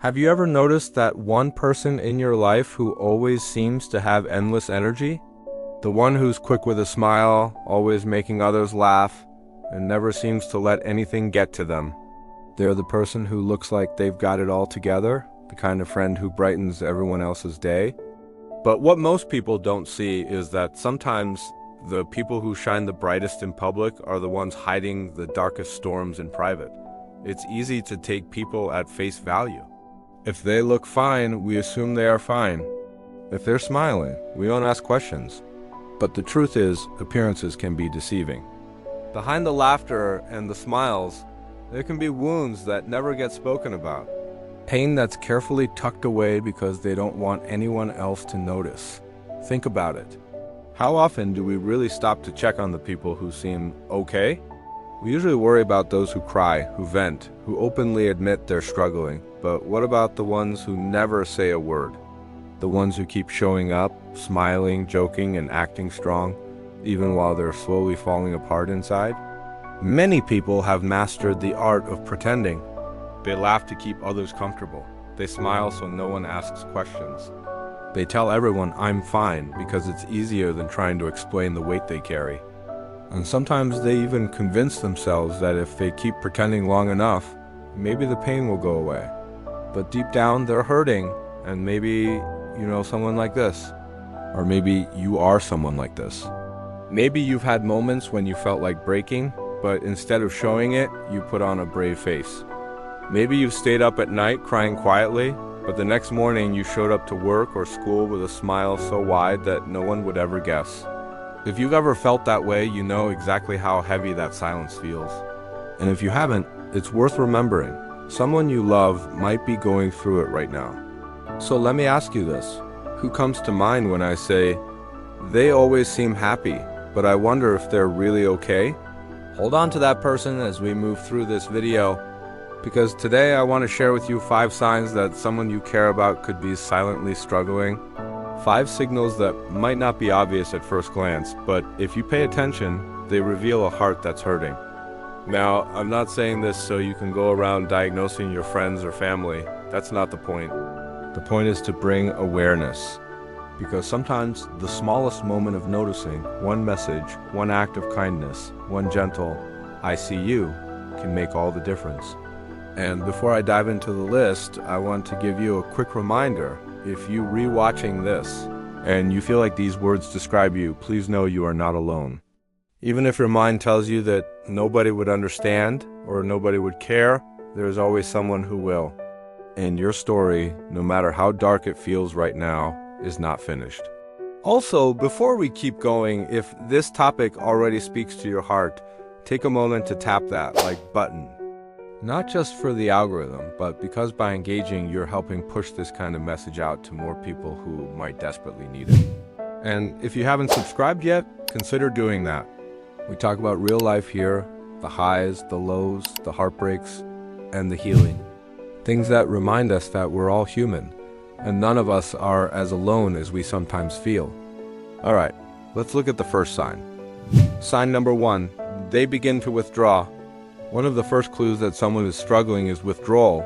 Have you ever noticed that one person in your life who always seems to have endless energy? The one who's quick with a smile, always making others laugh, and never seems to let anything get to them. They're the person who looks like they've got it all together, the kind of friend who brightens everyone else's day. But what most people don't see is that sometimes the people who shine the brightest in public are the ones hiding the darkest storms in private. It's easy to take people at face value. If they look fine, we assume they are fine. If they're smiling, we don't ask questions. But the truth is, appearances can be deceiving. Behind the laughter and the smiles, there can be wounds that never get spoken about. Pain that's carefully tucked away because they don't want anyone else to notice. Think about it. How often do we really stop to check on the people who seem okay? We usually worry about those who cry, who vent, who openly admit they're struggling. But what about the ones who never say a word? The ones who keep showing up, smiling, joking, and acting strong, even while they're slowly falling apart inside? Many people have mastered the art of pretending. They laugh to keep others comfortable. They smile so no one asks questions. They tell everyone, "I'm fine," because it's easier than trying to explain the weight they carry. And sometimes they even convince themselves that if they keep pretending long enough, maybe the pain will go away. But deep down, they're hurting, and maybe you know someone like this. Or maybe you are someone like this. Maybe you've had moments when you felt like breaking, but instead of showing it, you put on a brave face. Maybe you've stayed up at night crying quietly, but the next morning you showed up to work or school with a smile so wide that no one would ever guess. If you've ever felt that way, you know exactly how heavy that silence feels. And if you haven't, it's worth remembering. Someone you love might be going through it right now. So let me ask you this. Who comes to mind when I say, "They always seem happy, but I wonder if they're really okay"? Hold on to that person as we move through this video, because today I want to share with you 5 signs that someone you care about could be silently struggling. 5 signals that might not be obvious at first glance, but if you pay attention, they reveal a heart that's hurting. Now, I'm not saying this so you can go around diagnosing your friends or family. That's not the point. The point is to bring awareness. Because sometimes the smallest moment of noticing, one message, one act of kindness, one gentle, "I see you," can make all the difference. And before I dive into the list, I want to give you a quick reminder. If you re-watching this and you feel like these words describe you, please know you are not alone. Even if your mind tells you that nobody would understand or nobody would care, there is always someone who will. And your story, no matter how dark it feels right now, is not finished. Also, before we keep going, if this topic already speaks to your heart, take a moment to tap that like button. Not just for the algorithm, but because by engaging, you're helping push this kind of message out to more people who might desperately need it. And if you haven't subscribed yet, consider doing that. We talk about real life here, the highs, the lows, the heartbreaks, and the healing. Things that remind us that we're all human, and none of us are as alone as we sometimes feel. All right, let's look at the first sign. Sign number 1, they begin to withdraw. One of the first clues that someone is struggling is withdrawal.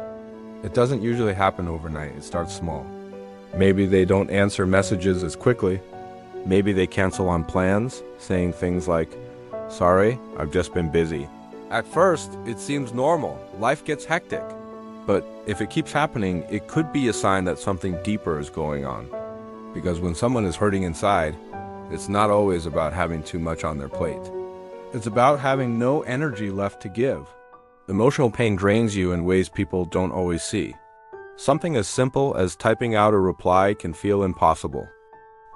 It doesn't usually happen overnight, it starts small. Maybe they don't answer messages as quickly. Maybe they cancel on plans, saying things like, "Sorry, I've just been busy." At first, it seems normal, life gets hectic. But if it keeps happening, it could be a sign that something deeper is going on. Because when someone is hurting inside, it's not always about having too much on their plate. It's about having no energy left to give. Emotional pain drains you in ways people don't always see. Something as simple as typing out a reply can feel impossible.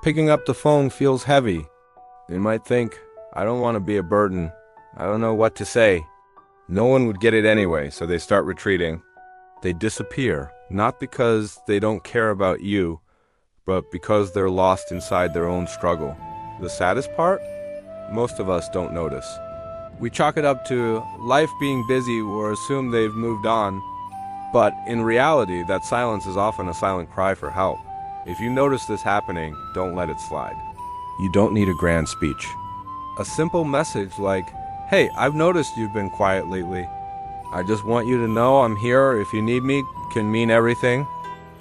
Picking up the phone feels heavy. You might think, "I don't want to be a burden. I don't know what to say." No one would get it anyway, so they start retreating. They disappear, not because they don't care about you, but because they're lost inside their own struggle. The saddest part? Most of us don't notice. We chalk it up to life being busy or assume they've moved on. But in reality, that silence is often a silent cry for help. If you notice this happening, don't let it slide. You don't need a grand speech. A simple message like, "Hey, I've noticed you've been quiet lately," I just want you to know I'm here if you need me can mean everything.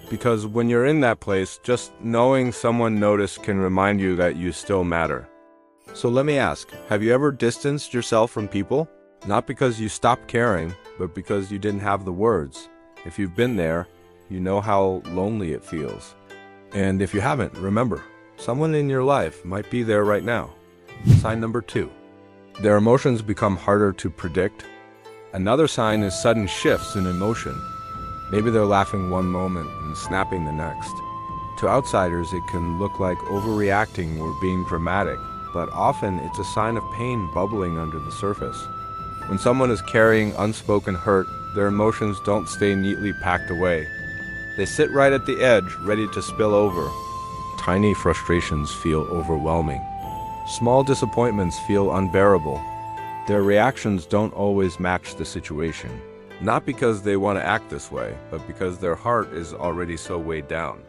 Because when you're in that place, just knowing someone noticed can remind you that you still matter. So let me ask, have you ever distanced yourself from people? Not because you stopped caring, but because you didn't have the words. If you've been there, you know how lonely it feels. And if you haven't, remember, someone in your life might be there right now. Sign number 2. Their emotions become harder to predict. Another sign is sudden shifts in emotion. Maybe they're laughing one moment and snapping the next. To outsiders, it can look like overreacting or being dramatic, but often it's a sign of pain bubbling under the surface. When someone is carrying unspoken hurt, their emotions don't stay neatly packed away. They sit right at the edge, ready to spill over. Tiny frustrations feel overwhelming. Small disappointments feel unbearable. Their reactions don't always match the situation. Not because they want to act this way, but because their heart is already so weighed down.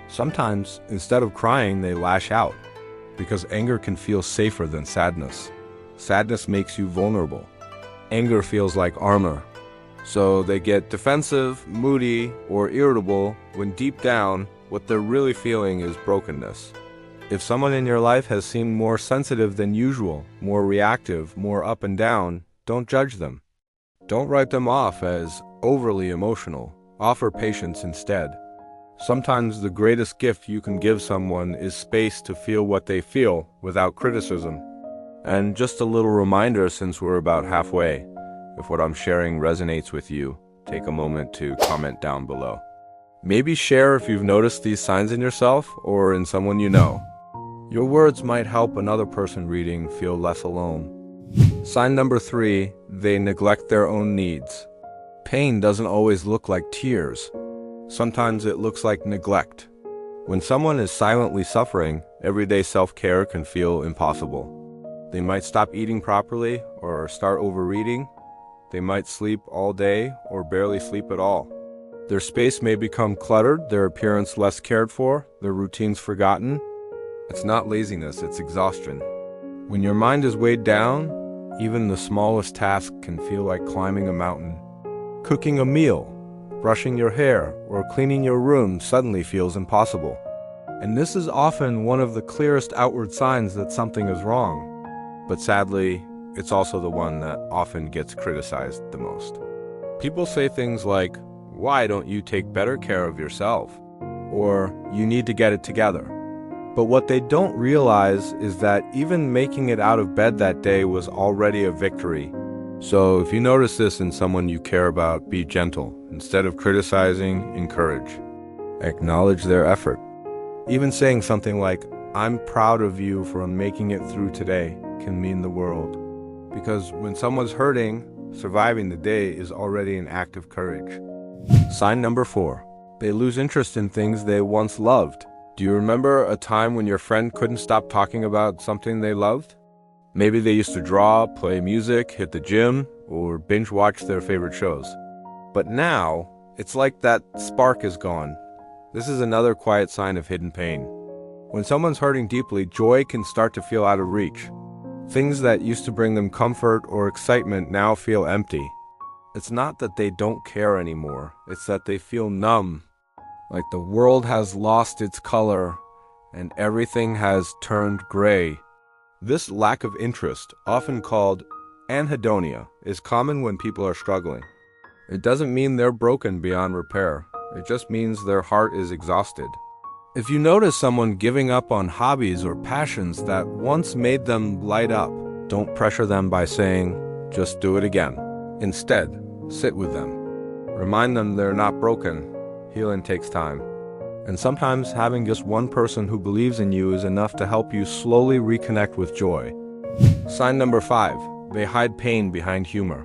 Sometimes, instead of crying, they lash out, because anger can feel safer than sadness. Sadness makes you vulnerable. Anger feels like armor. So they get defensive, moody, or irritable when deep down, what they're really feeling is brokenness. If someone in your life has seemed more sensitive than usual, more reactive, more up and down, don't judge them. Don't write them off as overly emotional. Offer patience instead. Sometimes the greatest gift you can give someone is space to feel what they feel without criticism. And just a little reminder, since we're about halfway, if what I'm sharing resonates with you, take a moment to comment down below. Maybe share if you've noticed these signs in yourself or in someone you know. Your words might help another person reading feel less alone. Sign number 3, they neglect their own needs. Pain doesn't always look like tears. Sometimes it looks like neglect. When someone is silently suffering, everyday self-care can feel impossible. They might stop eating properly or start overeating. They might sleep all day or barely sleep at all. Their space may become cluttered, their appearance less cared for, their routines forgotten. It's not laziness, it's exhaustion. When your mind is weighed down, even the smallest task can feel like climbing a mountain. Cooking a meal, brushing your hair, or cleaning your room suddenly feels impossible. And this is often one of the clearest outward signs that something is wrong. But sadly, it's also the one that often gets criticized the most. People say things like, "Why don't you take better care of yourself?" Or, "You need to get it together." But what they don't realize is that even making it out of bed that day was already a victory. So if you notice this in someone you care about, be gentle. Instead of criticizing, encourage. Acknowledge their effort. Even saying something like, "I'm proud of you for making it through today," can mean the world. Because when someone's hurting, surviving the day is already an act of courage. Sign number 4. They lose interest in things they once loved. Do you remember a time when your friend couldn't stop talking about something they loved? Maybe they used to draw, play music, hit the gym, or binge watch their favorite shows. But now, it's like that spark is gone. This is another quiet sign of hidden pain. When someone's hurting deeply, joy can start to feel out of reach. Things that used to bring them comfort or excitement now feel empty. It's not that they don't care anymore, it's that they feel numb. Like the world has lost its color and everything has turned gray. This lack of interest, often called anhedonia, is common when people are struggling. It doesn't mean they're broken beyond repair. It just means their heart is exhausted. If you notice someone giving up on hobbies or passions that once made them light up, don't pressure them by saying, "Just do it again." Instead, sit with them. Remind them they're not broken. Healing takes time. And sometimes having just one person who believes in you is enough to help you slowly reconnect with joy. Sign number 5. They hide pain behind humor.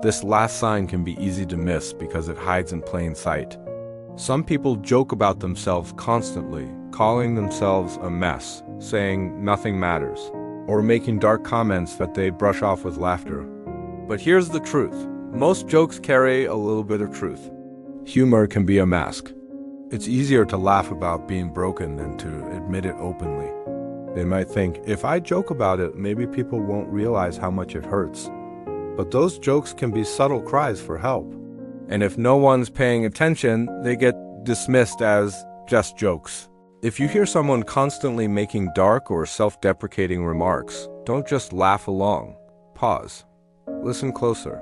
This last sign can be easy to miss because it hides in plain sight. Some people joke about themselves constantly, calling themselves a mess, saying nothing matters, or making dark comments that they brush off with laughter. But here's the truth. Most jokes carry a little bit of truth. Humor can be a mask. It's easier to laugh about being broken than to admit it openly. They might think, if I joke about it, maybe people won't realize how much it hurts. But those jokes can be subtle cries for help. And if no one's paying attention, they get dismissed as just jokes. If you hear someone constantly making dark or self-deprecating remarks, don't just laugh along. Pause. Listen closer.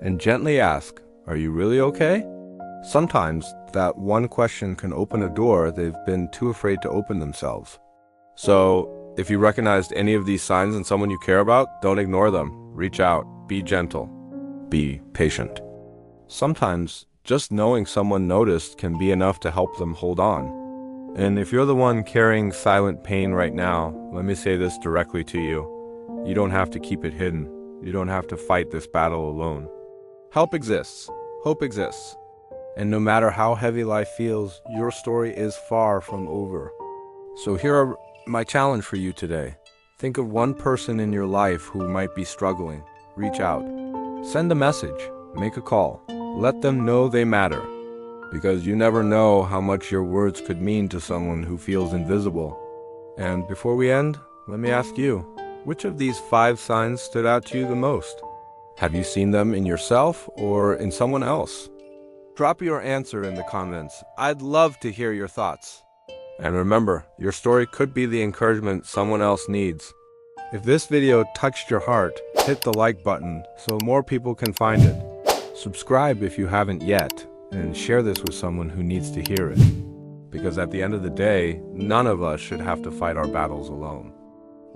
And gently ask, "Are you really okay?" Sometimes that one question can open a door they've been too afraid to open themselves. So, if you recognized any of these signs in someone you care about, don't ignore them. Reach out. Be gentle. Be patient. Sometimes, just knowing someone noticed can be enough to help them hold on. And if you're the one carrying silent pain right now, let me say this directly to you. You don't have to keep it hidden. You don't have to fight this battle alone. Help exists. Hope exists. And no matter how heavy life feels, your story is far from over. So here are my challenge for you today. Think of one person in your life who might be struggling. Reach out. Send a message. Make a call. Let them know they matter. Because you never know how much your words could mean to someone who feels invisible. And before we end, let me ask you, which of these 5 signs stood out to you the most? Have you seen them in yourself or in someone else? Drop your answer in the comments. I'd love to hear your thoughts. And remember, your story could be the encouragement someone else needs. If this video touched your heart, hit the like button so more people can find it. Subscribe if you haven't yet, and share this with someone who needs to hear it. Because at the end of the day, none of us should have to fight our battles alone.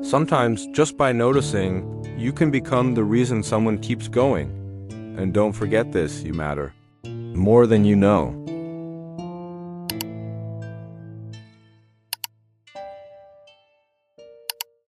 Sometimes, just by noticing, you can become the reason someone keeps going. And don't forget this, you matter. More than you know.